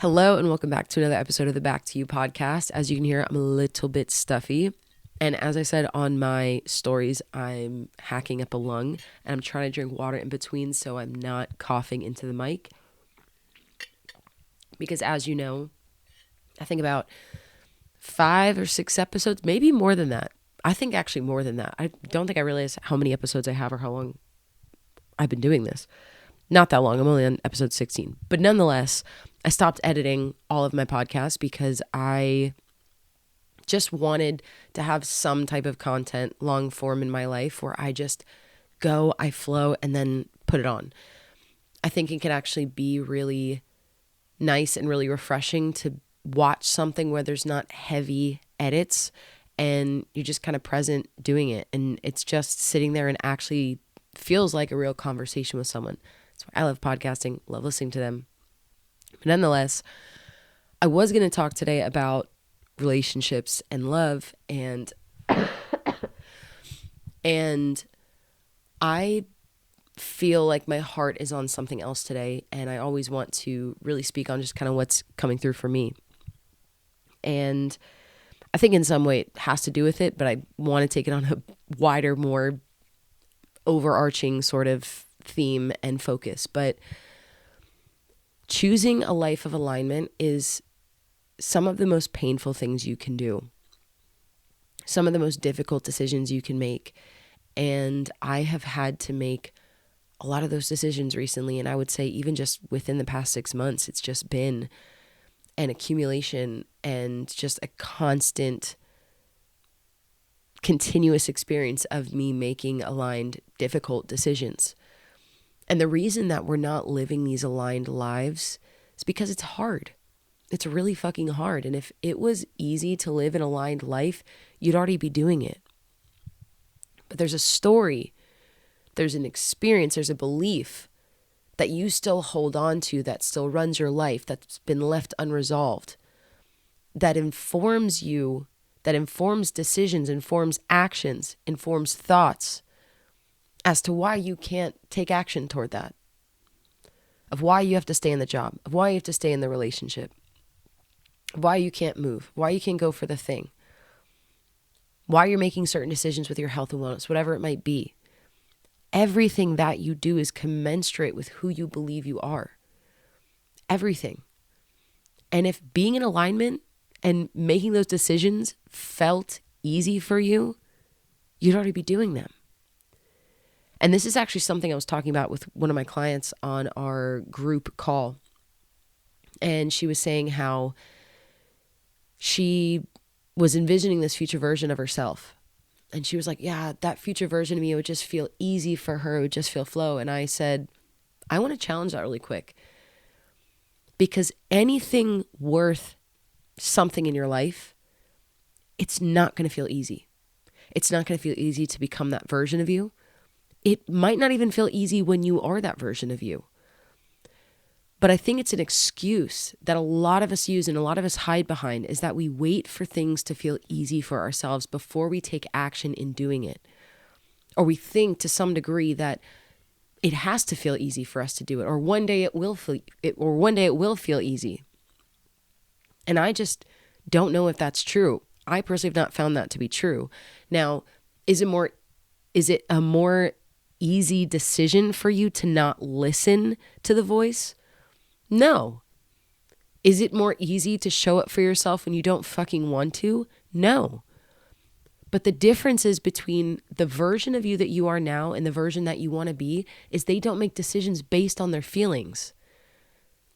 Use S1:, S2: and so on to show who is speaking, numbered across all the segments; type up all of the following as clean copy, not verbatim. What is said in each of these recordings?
S1: Hello and welcome back to another episode of the Back to You podcast. As you can hear, I'm a little bit stuffy. And as I said on my stories, I'm hacking up a lung and I'm trying to drink water in between so I'm not coughing into the mic. Because as you know, I think about 5 or 6 episodes, maybe more than that. I think actually more than that. I don't think I realize how many episodes I have or how long I've been doing this. Not that long. I'm only on episode 16. But nonetheless, I stopped editing all of my podcasts because I just wanted to have some type of content long form in my life where I just go, I flow, and then put it on. I think it can actually be really nice and really refreshing to watch something where there's not heavy edits and you're just kind of present doing it. And it's just sitting there and actually feels like a real conversation with someone. That's why I love podcasting, love listening to them. But nonetheless, I was going to talk today about relationships and love and I feel like my heart is on something else today, and I always want to really speak on just kind of what's coming through for me. And I think in some way it has to do with it, but I want to take it on a wider, more overarching sort of theme and focus. But choosing a life of alignment is some of the most painful things you can do, some of the most difficult decisions you can make. And I have had to make a lot of those decisions recently. And I would say even just within the past 6 months, it's just been an accumulation and just a constant, continuous experience of me making aligned, difficult decisions. And the reason that we're not living these aligned lives is because it's hard. It's really fucking hard. And if it was easy to live an aligned life, you'd already be doing it. But there's a story, there's an experience, there's a belief that you still hold on to that still runs your life, that's been left unresolved, that informs you, that informs decisions, informs actions, informs thoughts as to why you can't take action toward that, of why you have to stay in the job, of why you have to stay in the relationship, why you can't move, why you can't go for the thing, why you're making certain decisions with your health and wellness, whatever it might be. Everything that you do is commensurate with who you believe you are. Everything. And if being in alignment and making those decisions felt easy for you, you'd already be doing them. And this is actually something I was talking about with one of my clients on our group call. And she was saying how she was envisioning this future version of herself. And she was like, yeah, that future version of me, it would just feel easy for her. It would just feel flow. And I said, I want to challenge that really quick. Because anything worth something in your life, it's not going to feel easy. It's not going to feel easy to become that version of you. It might not even feel easy when you are that version of you. But I think it's an excuse that a lot of us use and a lot of us hide behind, is that we wait for things to feel easy for ourselves before we take action in doing it. Or we think to some degree that it has to feel easy for us to do it, or one day it will feel easy. And I just don't know if that's true. I personally have not found that to be true. Now, is it a more easy decision for you to not listen to the voice? No. Is it more easy to show up for yourself when you don't fucking want to? No. But the difference is between the version of you that you are now and the version that you want to be is they don't make decisions based on their feelings.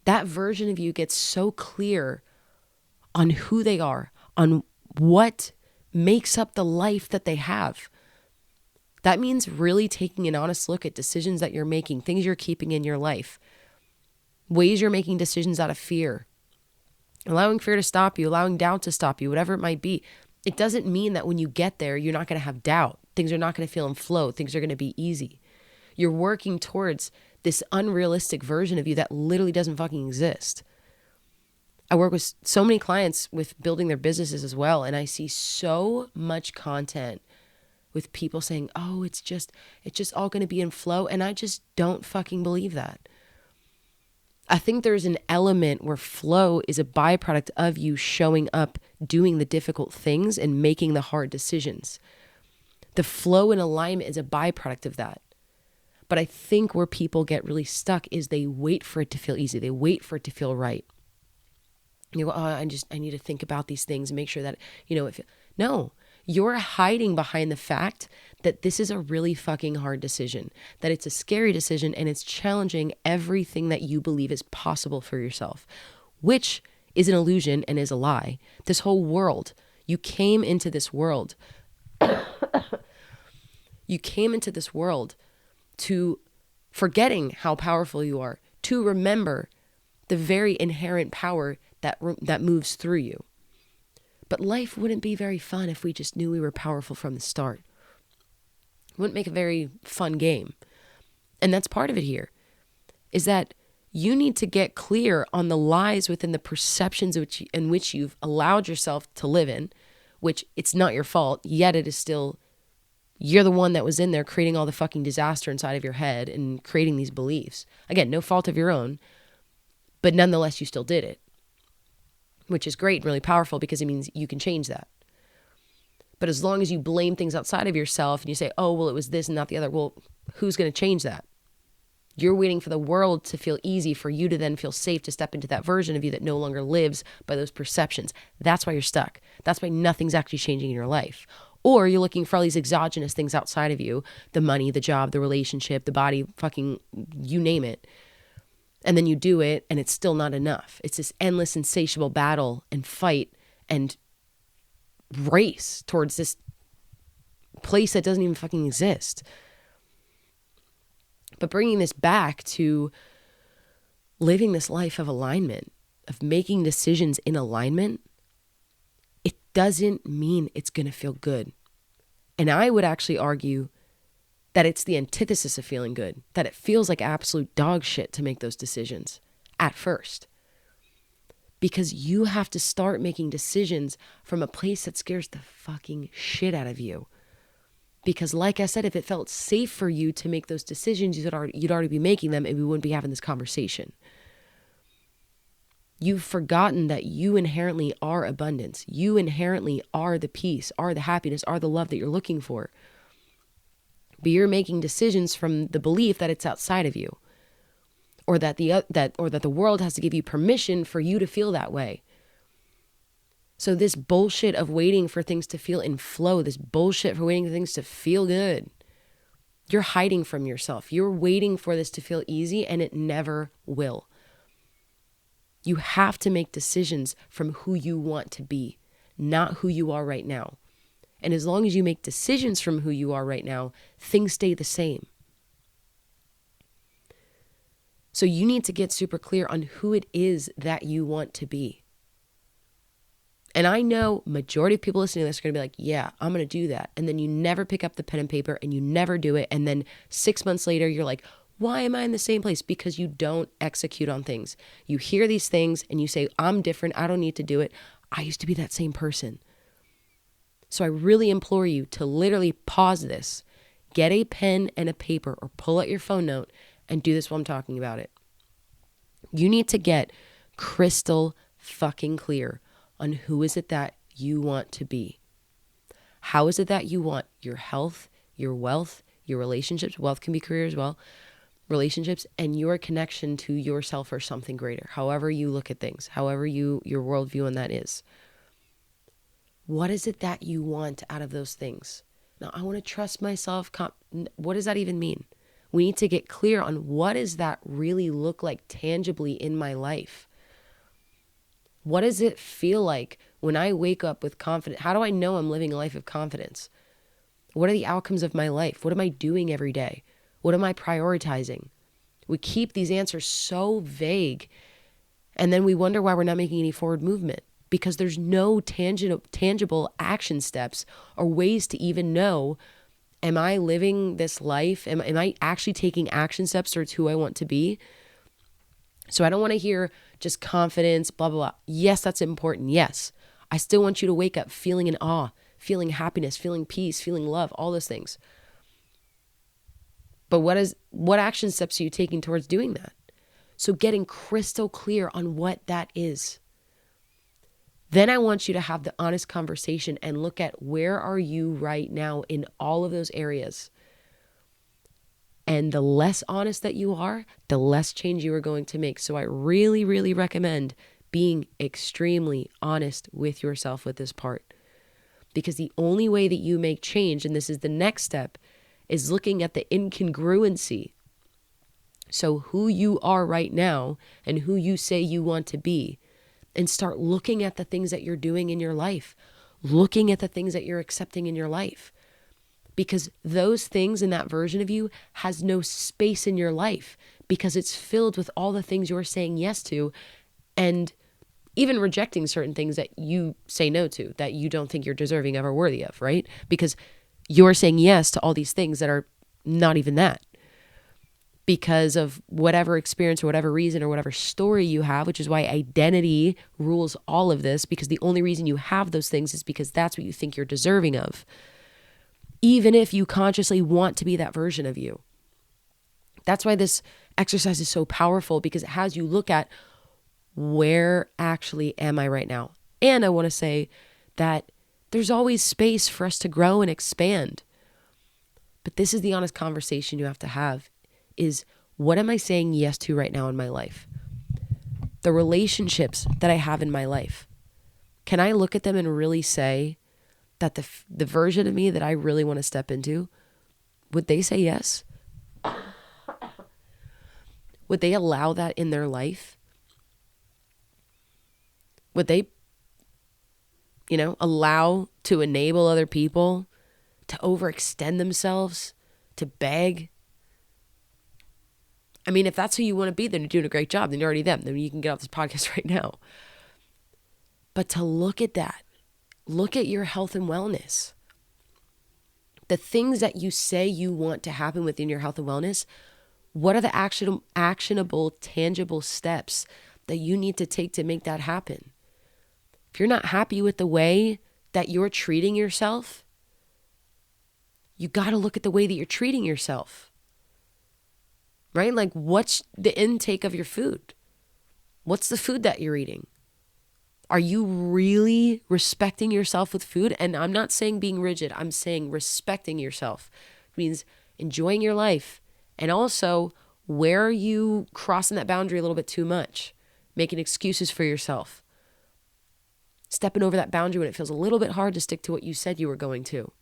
S1: That version of you gets so clear on who they are, on what makes up the life that they have. That means really taking an honest look at decisions that you're making, things you're keeping in your life, ways you're making decisions out of fear, allowing fear to stop you, allowing doubt to stop you, whatever it might be. It doesn't mean that when you get there, you're not going to have doubt. Things are not going to feel in flow. Things are going to be easy. You're working towards this unrealistic version of you that literally doesn't fucking exist. I work with so many clients with building their businesses as well, and I see so much content with people saying, oh, it's just all going to be in flow. And I just don't fucking believe that. I think there's an element where flow is a byproduct of you showing up, doing the difficult things and making the hard decisions. The flow and alignment is a byproduct of that. But I think where people get really stuck is they wait for it to feel easy. They wait for it to feel right. You go, oh, I need to think about these things and make sure that, no, you're hiding behind the fact that this is a really fucking hard decision, that it's a scary decision and it's challenging everything that you believe is possible for yourself, which is an illusion and is a lie. This whole world, you came into this world to forgetting how powerful you are, to remember the very inherent power that moves through you. But life wouldn't be very fun if we just knew we were powerful from the start. It wouldn't make a very fun game. And that's part of it here, is that you need to get clear on the lies within the perceptions in which you've allowed yourself to live in, which it's not your fault, yet it is still, you're the one that was in there creating all the fucking disaster inside of your head and creating these beliefs. Again, no fault of your own, but nonetheless, you still did it, which is great and really powerful because it means you can change that. But as long as you blame things outside of yourself and you say, oh, well, it was this and not the other, well, who's going to change that? You're waiting for the world to feel easy for you to then feel safe to step into that version of you that no longer lives by those perceptions. That's why you're stuck. That's why nothing's actually changing in your life. Or you're looking for all these exogenous things outside of you, the money, the job, the relationship, the body, fucking you name it. And then you do it and it's still not enough. It's this endless, insatiable battle and fight and race towards this place that doesn't even fucking exist. But bringing this back to living this life of alignment, of making decisions in alignment, it doesn't mean it's going to feel good. And I would actually argue that it's the antithesis of feeling good, that it feels like absolute dog shit to make those decisions at first. Because you have to start making decisions from a place that scares the fucking shit out of you. Because like I said, if it felt safe for you to make those decisions, you'd already be making them and we wouldn't be having this conversation. You've forgotten that you inherently are abundance. You inherently are the peace, are the happiness, are the love that you're looking for. But you're making decisions from the belief that it's outside of you, or that the world has to give you permission for you to feel that way. So this bullshit of waiting for things to feel in flow, this bullshit for waiting for things to feel good, you're hiding from yourself. You're waiting for this to feel easy and it never will. You have to make decisions from who you want to be, not who you are right now. And as long as you make decisions from who you are right now, things stay the same. So you need to get super clear on who it is that you want to be. And I know majority of people listening to this are going to be like, yeah, I'm going to do that. And then you never pick up the pen and paper and you never do it. And then 6 months later, you're like, why am I in the same place? Because you don't execute on things. You hear these things and you say, I'm different. I don't need to do it. I used to be that same person. So I really implore you to literally pause this, get a pen and a paper or pull out your phone note and do this while I'm talking about it. You need to get crystal fucking clear on who is it that you want to be. How is it that you want your health, your wealth, your relationships? Wealth can be career as well. Relationships and your connection to yourself or something greater. However you look at things, however your worldview on that is. What is it that you want out of those things? Now, I want to trust myself. What does that even mean? We need to get clear on what does that really look like tangibly in my life? What does it feel like when I wake up with confidence? How do I know I'm living a life of confidence? What are the outcomes of my life? What am I doing every day? What am I prioritizing? We keep these answers so vague, and then we wonder why we're not making any forward movement. Because there's no tangible action steps or ways to even know, am I living this life? Am I actually taking action steps towards who I want to be? So I don't want to hear just confidence, blah, blah, blah. Yes, that's important. Yes. I still want you to wake up feeling in awe, feeling happiness, feeling peace, feeling love, all those things. But what action steps are you taking towards doing that? So getting crystal clear on what that is. Then I want you to have the honest conversation and look at where are you right now in all of those areas. And the less honest that you are, the less change you are going to make. So I really, really recommend being extremely honest with yourself with this part. Because the only way that you make change, and this is the next step, is looking at the incongruency. So who you are right now and who you say you want to be, and start looking at the things that you're doing in your life, looking at the things that you're accepting in your life. Because those things in that version of you has no space in your life because it's filled with all the things you're saying yes to and even rejecting certain things that you say no to, that you don't think you're deserving of or worthy of, right? Because you're saying yes to all these things that are not even that. Because of whatever experience or whatever reason or whatever story you have, which is why identity rules all of this, because the only reason you have those things is because that's what you think you're deserving of. Even if you consciously want to be that version of you. That's why this exercise is so powerful, because it has you look at where actually am I right now? And I want to say that there's always space for us to grow and expand. But this is the honest conversation you have to have, is what am I saying yes to right now in my life? The relationships that I have in my life. Can I look at them and really say that the version of me that I really want to step into, would they say yes? Would they allow that in their life? Would they, allow to enable other people to overextend themselves, to beg? I mean, if that's who you want to be, then you're doing a great job. Then you're already them. Then you can get off this podcast right now. But to look at that, look at your health and wellness. The things that you say you want to happen within your health and wellness, what are the actionable, tangible steps that you need to take to make that happen? If you're not happy with the way that you're treating yourself, you got to look at the way that you're treating yourself. Right? Like, what's the intake of your food? What's the food that you're eating? Are you really respecting yourself with food? And I'm not saying being rigid. I'm saying respecting yourself. It means enjoying your life. And also, where are you crossing that boundary a little bit too much? Making excuses for yourself. Stepping over that boundary when it feels a little bit hard to stick to what you said you were going to.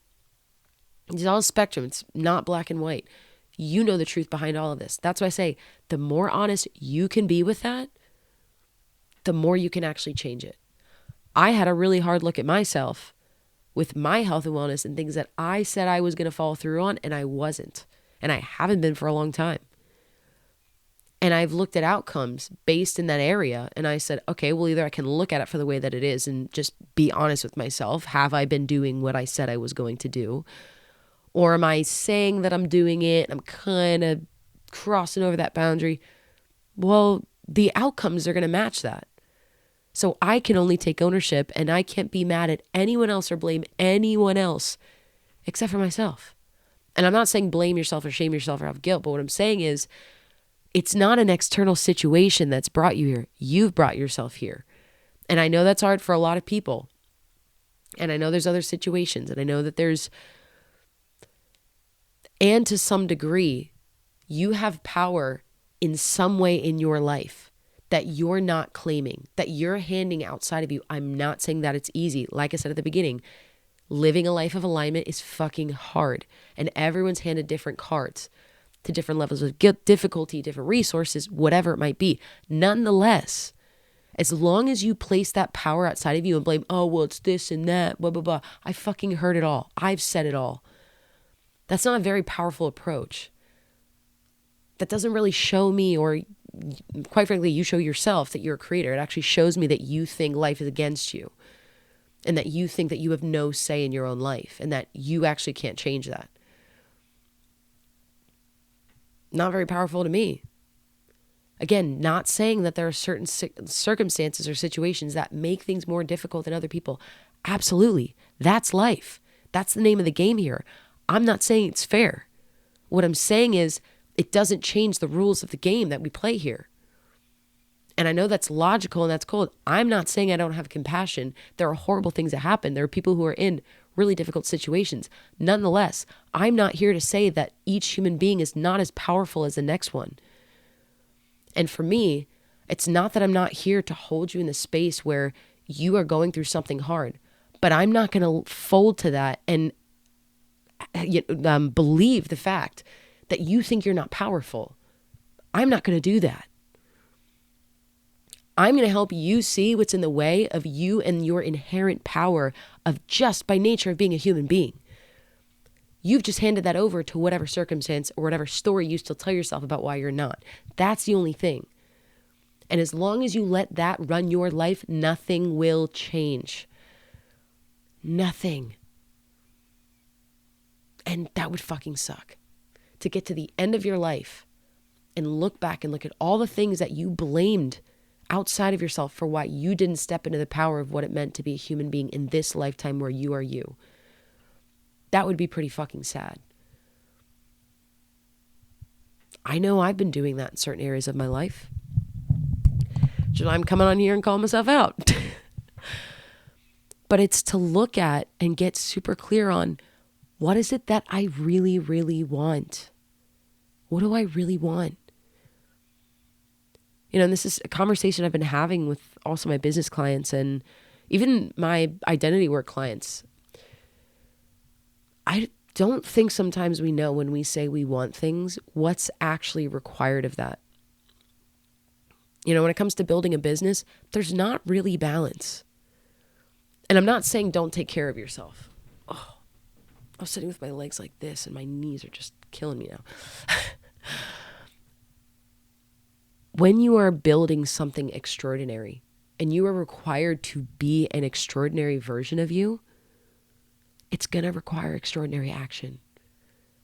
S1: It's all a spectrum. It's not black and white. You know the truth behind all of this. That's why I say the more honest you can be with that, the more you can actually change it. I had a really hard look at myself with my health and wellness and things that I said I was going to follow through on, and I wasn't. And I haven't been for a long time. And I've looked at outcomes based in that area, and I said, okay, well, either I can look at it for the way that it is and just be honest with myself. Have I been doing what I said I was going to do? Or am I saying that I'm doing it? I'm kind of crossing over that boundary. Well, the outcomes are going to match that. So I can only take ownership, and I can't be mad at anyone else or blame anyone else except for myself. And I'm not saying blame yourself or shame yourself or have guilt, but what I'm saying is it's not an external situation that's brought you here. You've brought yourself here. And I know that's hard for a lot of people. And I know there's other situations, and I know that and to some degree, you have power in some way in your life that you're not claiming, that you're handing outside of you. I'm not saying that it's easy. Like I said at the beginning, living a life of alignment is fucking hard. And everyone's handed different cards to different levels of difficulty, different resources, whatever it might be. Nonetheless, as long as you place that power outside of you and blame, oh, well, it's this and that, blah, blah, blah. I fucking heard it all. I've said it all. That's not a very powerful approach. That doesn't really show me, or quite frankly, you show yourself that you're a creator. It actually shows me that you think life is against you, and that you think that you have no say in your own life, and that you actually can't change that. Not very powerful to me. Again, not saying that there are certain circumstances or situations that make things more difficult than other people. Absolutely. That's life. That's the name of the game here. I'm not saying it's fair. What I'm saying is it doesn't change the rules of the game that we play here. And I know that's logical and that's cold. I'm not saying I don't have compassion. There are horrible things that happen. There are people who are in really difficult situations. Nonetheless, I'm not here to say that each human being is not as powerful as the next one. And for me, it's not that I'm not here to hold you in the space where you are going through something hard, but I'm not going to fold to that and believe the fact that you think you're not powerful. I'm not going to do that. I'm going to help you see what's in the way of you and your inherent power of just by nature of being a human being. You've just handed that over to whatever circumstance or whatever story you still tell yourself about why you're not. That's the only thing. And as long as you let that run your life, nothing will change. Nothing. And that would fucking suck. To get to the end of your life and look back and look at all the things that you blamed outside of yourself for why you didn't step into the power of what it meant to be a human being in this lifetime where you are you. That would be pretty fucking sad. I know I've been doing that in certain areas of my life. So I'm coming on here and calling myself out. But it's to look at and get super clear on what is it that I really, really want? What do I really want? And this is a conversation I've been having with also my business clients and even my identity work clients. I don't think sometimes we know when we say we want things, what's actually required of that. When it comes to building a business, there's not really balance. And I'm not saying don't take care of yourself. Oh, I was sitting with my legs like this and my knees are just killing me now. When you are building something extraordinary and you are required to be an extraordinary version of you, it's going to require extraordinary action,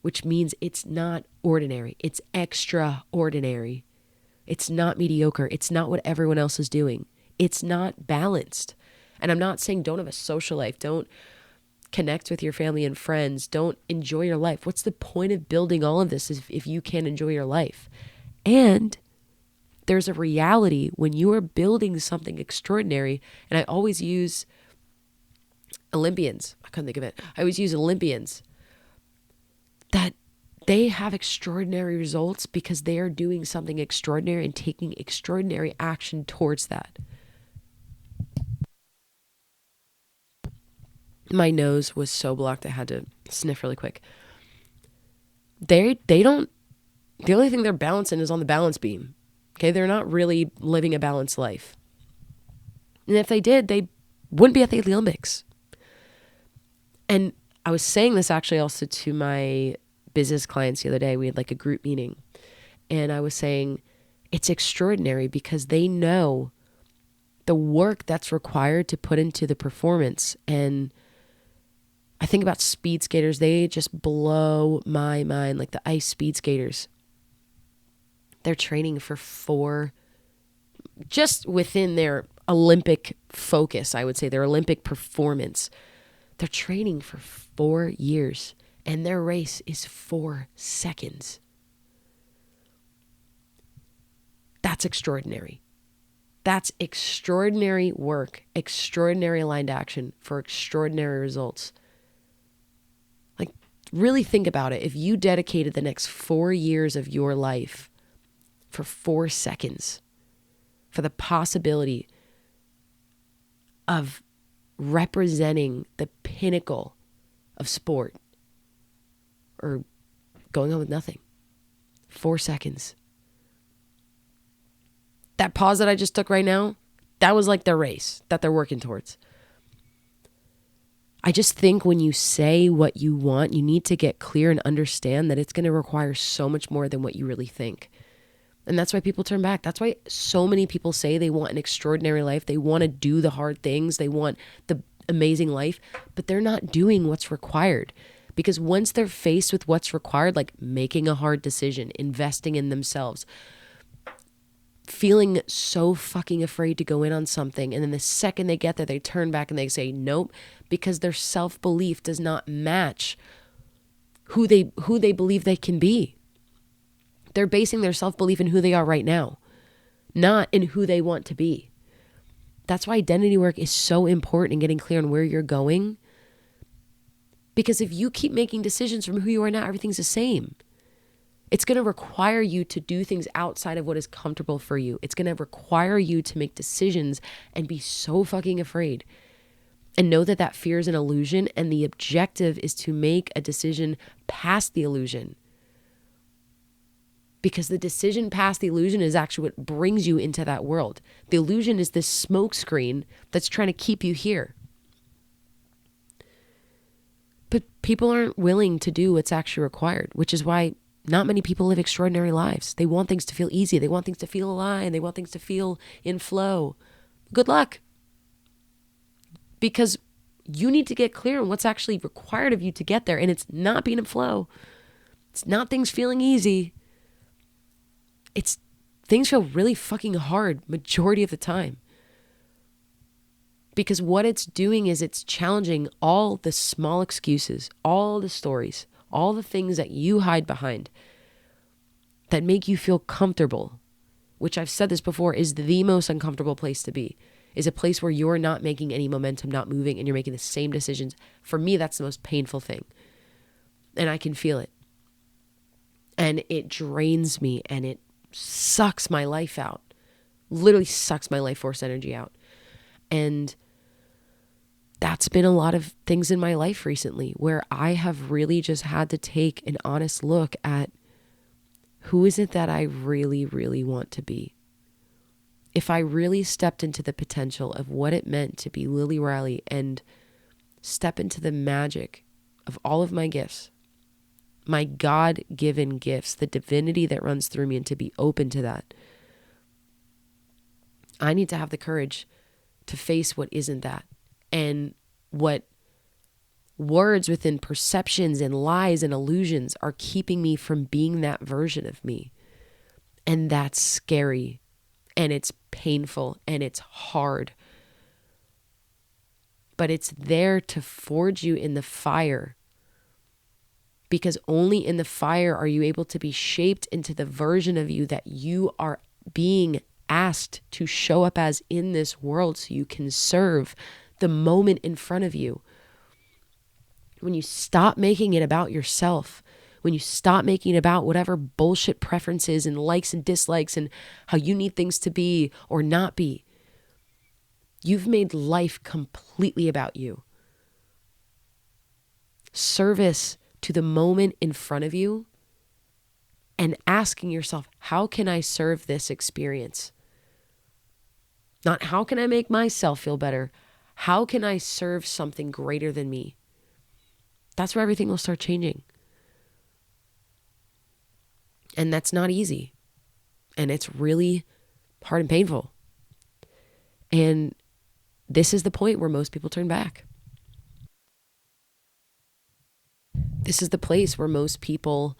S1: which means it's not ordinary. It's extraordinary. It's not mediocre. It's not what everyone else is doing. It's not balanced. And I'm not saying don't have a social life. Don't connect with your family and friends. Don't enjoy your life. What's the point of building all of this if you can't enjoy your life? And there's a reality when you are building something extraordinary, and I always use Olympians. I couldn't think of it. I always use Olympians that they have extraordinary results because they are doing something extraordinary and taking extraordinary action towards that. My nose was so blocked I had to sniff really quick. They don't, the only thing they're balancing is on the balance beam. Okay, they're not really living a balanced life. And if they did, they wouldn't be at the Olympics. And I was saying this actually also to my business clients the other day. We had like a group meeting. And I was saying it's extraordinary because they know the work that's required to put into the performance. And I think about speed skaters. They just blow my mind, like the ice speed skaters. They're training for just within their Olympic focus, I would say, their Olympic performance. They're training for 4 years, and their race is 4 seconds. That's extraordinary. That's extraordinary work, extraordinary aligned action for extraordinary results. Like, really think about it. If you dedicated the next 4 years of your life for 4 seconds, for the possibility of representing the pinnacle of sport or going on with nothing, 4 seconds. That pause that I just took right now, that was like the race that they're working towards. I just think when you say what you want, you need to get clear and understand that it's going to require so much more than what you really think. And that's why people turn back. That's why so many people say they want an extraordinary life. They want to do the hard things. They want the amazing life, but they're not doing what's required. Because once they're faced with what's required, like making a hard decision, investing in themselves, feeling so fucking afraid to go in on something, and then the second they get there, they turn back and they say nope, because their self-belief does not match who they believe they can be. They're basing their self-belief in who they are right now. not in who they want to be. That's why identity work is so important in getting clear on where you're going. Because if you keep making decisions from who you are now, everything's the same. It's going to require you to do things outside of what is comfortable for you. It's going to require you to make decisions and be so fucking afraid. And know that that fear is an illusion, and the objective is to make a decision past the illusion. Because the decision past the illusion is actually what brings you into that world. The illusion is this smoke screen that's trying to keep you here. But people aren't willing to do what's actually required, which is why not many people live extraordinary lives. They want things to feel easy. They want things to feel aligned. They want things to feel in flow. Good luck. Because you need to get clear on what's actually required of you to get there. And it's not being in flow. It's not things feeling easy. It's things feel really fucking hard majority of the time. Because what it's doing is it's challenging all the small excuses, all the stories, all the things that you hide behind that make you feel comfortable, which I've said this before is the most uncomfortable place to be, is a place where you're not making any momentum, not moving, and you're making the same decisions. For me, that's the most painful thing. And I can feel it. And it drains me and it sucks my life out. Literally sucks my life force energy out. And that's been a lot of things in my life recently where I have really just had to take an honest look at who is it that I really, really want to be. If I really stepped into the potential of what it meant to be Lily Riley and step into the magic of all of my gifts, my God-given gifts, the divinity that runs through me, and to be open to that, I need to have the courage to face what isn't that. And what words within perceptions and lies and illusions are keeping me from being that version of me. And that's scary. And it's painful. And it's hard. But it's there to forge you in the fire. Because only in the fire are you able to be shaped into the version of you that you are being asked to show up as in this world, so you can serve the moment in front of you. When you stop making it about yourself, when you stop making it about whatever bullshit preferences and likes and dislikes and how you need things to be or not be, you've made life completely about you. Service to the moment in front of you and asking yourself, how can I serve this experience? Not how can I make myself feel better? How can I serve something greater than me? That's where everything will start changing. And that's not easy. And it's really hard and painful. And this is the point where most people turn back. This is the place where most people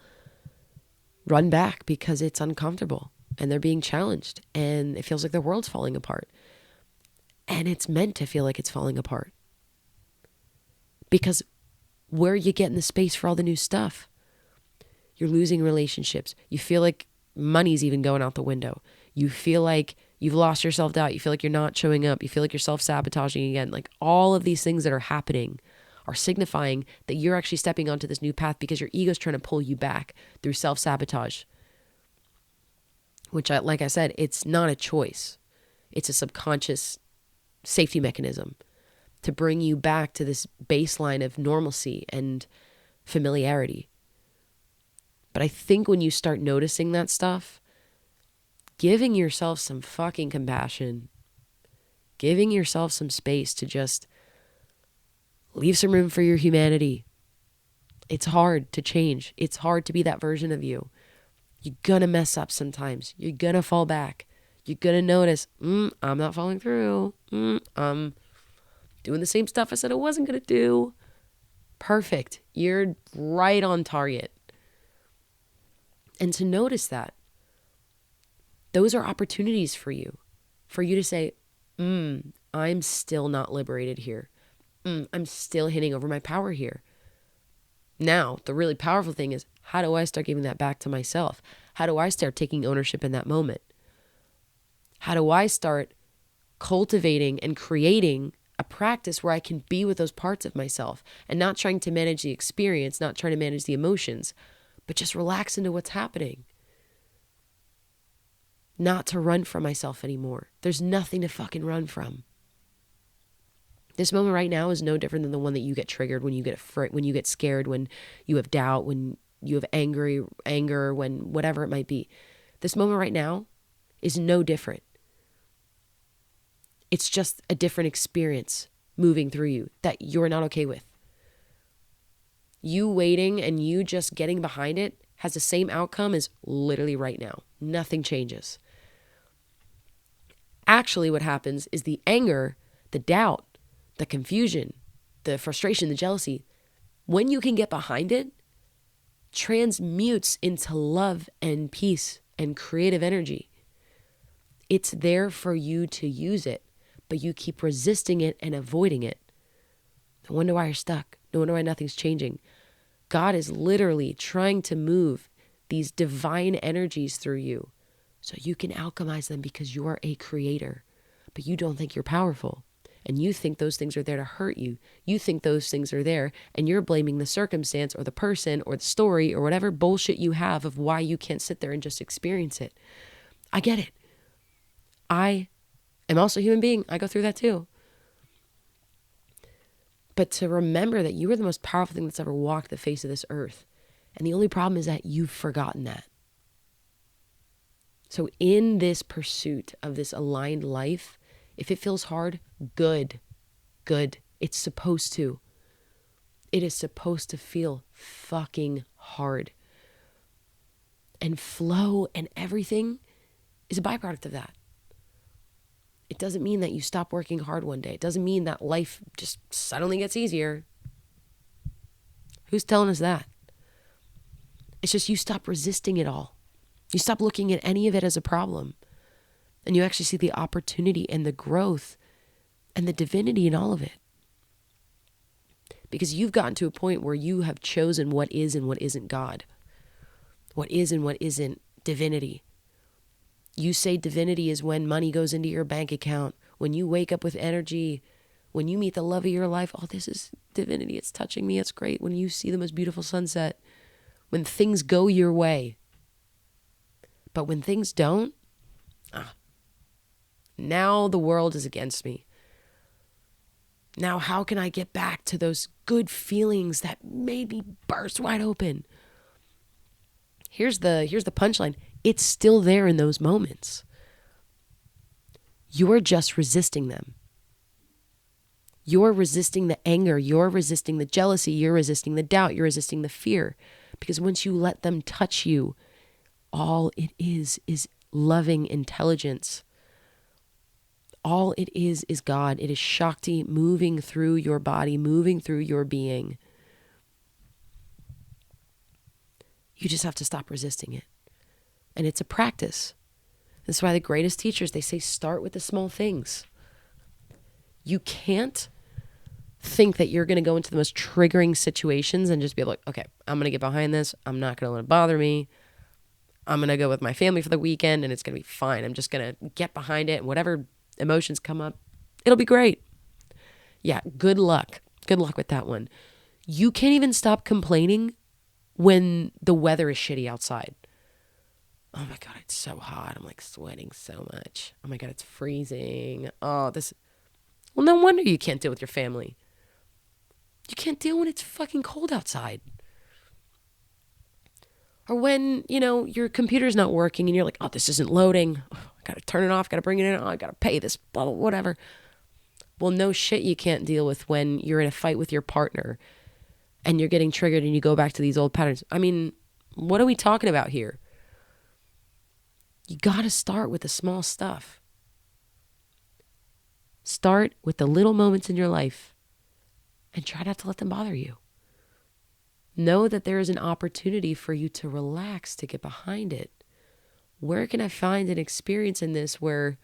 S1: run back because it's uncomfortable and they're being challenged and it feels like their world's falling apart. And it's meant to feel like it's falling apart. Because where are you getting the space for all the new stuff? You're losing relationships. You feel like money's even going out the window. You feel like you've lost your self-doubt. You feel like you're not showing up. You feel like you're self-sabotaging again. Like all of these things that are happening are signifying that you're actually stepping onto this new path because your ego's trying to pull you back through self-sabotage. Which, like I said, it's not a choice. It's a subconscious safety mechanism to bring you back to this baseline of normalcy and familiarity. But I think when you start noticing that stuff, giving yourself some fucking compassion, giving yourself some space to just leave some room for your humanity. It's hard to change. It's hard to be that version of you. You're gonna mess up sometimes. You're gonna fall back. You're gonna notice, I'm not following through. I'm doing the same stuff I said I wasn't gonna do. Perfect. You're right on target. And to notice that, those are opportunities for you to say, I'm still not liberated here. I'm still hitting over my power here. Now, the really powerful thing is, how do I start giving that back to myself? How do I start taking ownership in that moment? How do I start cultivating and creating a practice where I can be with those parts of myself and not trying to manage the experience, not trying to manage the emotions, but just relax into what's happening. Not to run from myself anymore. There's nothing to fucking run from. This moment right now is no different than the one that you get triggered when you get when you get scared, when you have doubt, when you have anger, when whatever it might be. This moment right now is no different. It's just a different experience moving through you that you're not okay with. You waiting and you just getting behind it has the same outcome as literally right now. Nothing changes. Actually, what happens is the anger, the doubt, the confusion, the frustration, the jealousy, when you can get behind it, transmutes into love and peace and creative energy. It's there for you to use it, but you keep resisting it and avoiding it. No wonder why you're stuck. No wonder why nothing's changing. God is literally trying to move these divine energies through you so you can alchemize them, because you are a creator, but you don't think you're powerful. And you think those things are there to hurt you. You think those things are there, and you're blaming the circumstance or the person or the story or whatever bullshit you have of why you can't sit there and just experience it. I get it. I am also a human being. I go through that too. But to remember that you are the most powerful thing that's ever walked the face of this earth. And the only problem is that you've forgotten that. So in this pursuit of this aligned life, if it feels hard, good. It's supposed to. It is supposed to feel fucking hard. And flow and everything is a byproduct of that. It doesn't mean that you stop working hard one day. It doesn't mean that life just suddenly gets easier. Who's telling us that? It's just you stop resisting it all. You stop looking at any of it as a problem. And you actually see the opportunity and the growth and the divinity in all of it. Because you've gotten to a point where you have chosen what is and what isn't God. What is and what isn't divinity. You say divinity is when money goes into your bank account, when you wake up with energy, when you meet the love of your life. Oh, this is divinity. It's touching me. It's great. When you see the most beautiful sunset, when things go your way. But when things don't, now the world is against me. Now how can I get back to those good feelings that made me burst wide open? Here's the punchline. It's still there in those moments. You're just resisting them. You're resisting the anger. You're resisting the jealousy. You're resisting the doubt. You're resisting the fear. Because once you let them touch you, all it is loving intelligence. All it is God. It is Shakti moving through your body, moving through your being. You just have to stop resisting it. And it's a practice. That's why the greatest teachers, they say start with the small things. You can't think that you're going to go into the most triggering situations and just be like, okay, I'm going to get behind this. I'm not going to let it bother me. I'm going to go with my family for the weekend and it's going to be fine. I'm just going to get behind it, and whatever emotions come up, it'll be great. Yeah, good luck. Good luck with that one. You can't even stop complaining when the weather is shitty outside. Oh my God, it's so hot. I'm like sweating so much. Oh my God, it's freezing. Well, no wonder you can't deal with your family. You can't deal when it's fucking cold outside. Or when, your computer's not working and you're like, oh, this isn't loading. Oh, I got to turn it off. Got to bring it in. Oh, I got to pay this, blah, blah, whatever. Well, no shit you can't deal with when you're in a fight with your partner and you're getting triggered and you go back to these old patterns. I mean, what are we talking about here? You got to start with the small stuff. Start with the little moments in your life and try not to let them bother you. Know that there is an opportunity for you to relax, to get behind it. Where can I find an experience in this where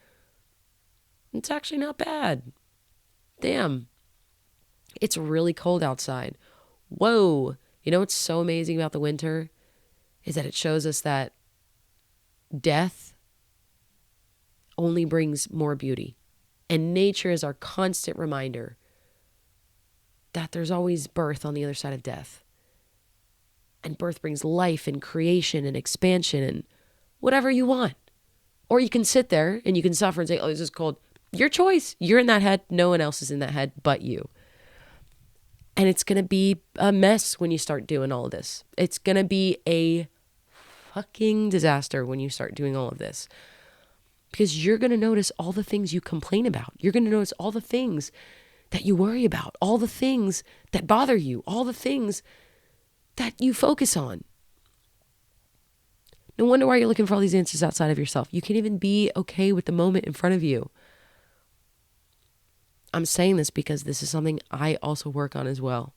S1: it's actually not bad? Damn, it's really cold outside. Whoa. You know what's so amazing about the winter is that it shows us that death only brings more beauty. And nature is our constant reminder that there's always birth on the other side of death. And birth brings life and creation and expansion and whatever you want. Or you can sit there and you can suffer and say, oh, this is cold. Your choice. You're in that head. No one else is in that head but you. And it's going to be a mess when you start doing all of this. It's going to be a fucking disaster when you start doing all of this. Because you're going to notice all the things you complain about. You're going to notice all the things that you worry about, all the things that bother you, all the things that you focus on. No wonder why you're looking for all these answers outside of yourself. You can't even be okay with the moment in front of you. I'm saying this because this is something I also work on as well.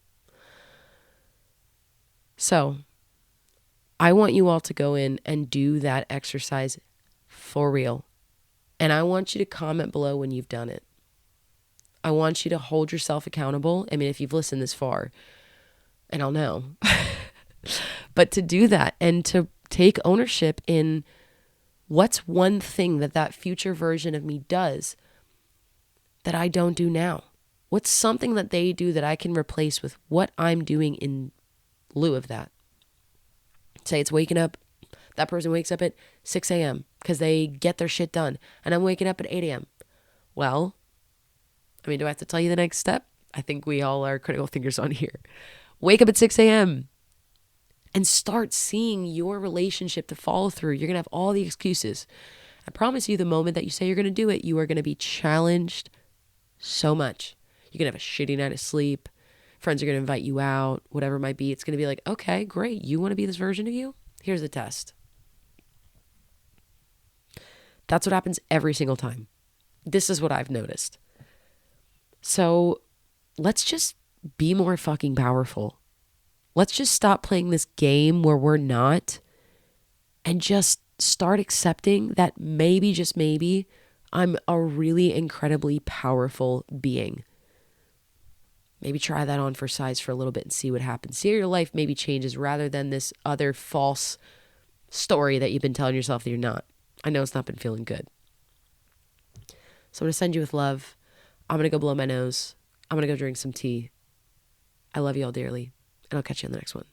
S1: So I want you all to go in and do that exercise for real. And I want you to comment below when you've done it. I want you to hold yourself accountable. I mean, if you've listened this far, and I'll know. But to do that and to take ownership in what's one thing that future version of me does that I don't do now? What's something that they do that I can replace with what I'm doing in lieu of that? Say it's waking up. That person wakes up at 6 a.m. because they get their shit done. And I'm waking up at 8 a.m. Well, I mean, do I have to tell you the next step? I think we all are critical thinkers on here. Wake up at 6 a.m. and start seeing your relationship to follow through. You're going to have all the excuses. I promise you, the moment that you say you're going to do it, you are going to be challenged so much. You're going to have a shitty night of sleep. Friends are going to invite you out, whatever it might be. It's going to be like, okay, great. You want to be this version of you? Here's the test. That's what happens every single time. This is what I've noticed. So let's just be more fucking powerful. Let's just stop playing this game where we're not and just start accepting that maybe, just maybe, I'm a really incredibly powerful being. Maybe try that on for size for a little bit and see what happens. See how your life maybe changes rather than this other false story that you've been telling yourself that you're not. I know it's not been feeling good. So I'm going to send you with love. I'm going to go blow my nose. I'm going to go drink some tea. I love you all dearly, and I'll catch you on the next one.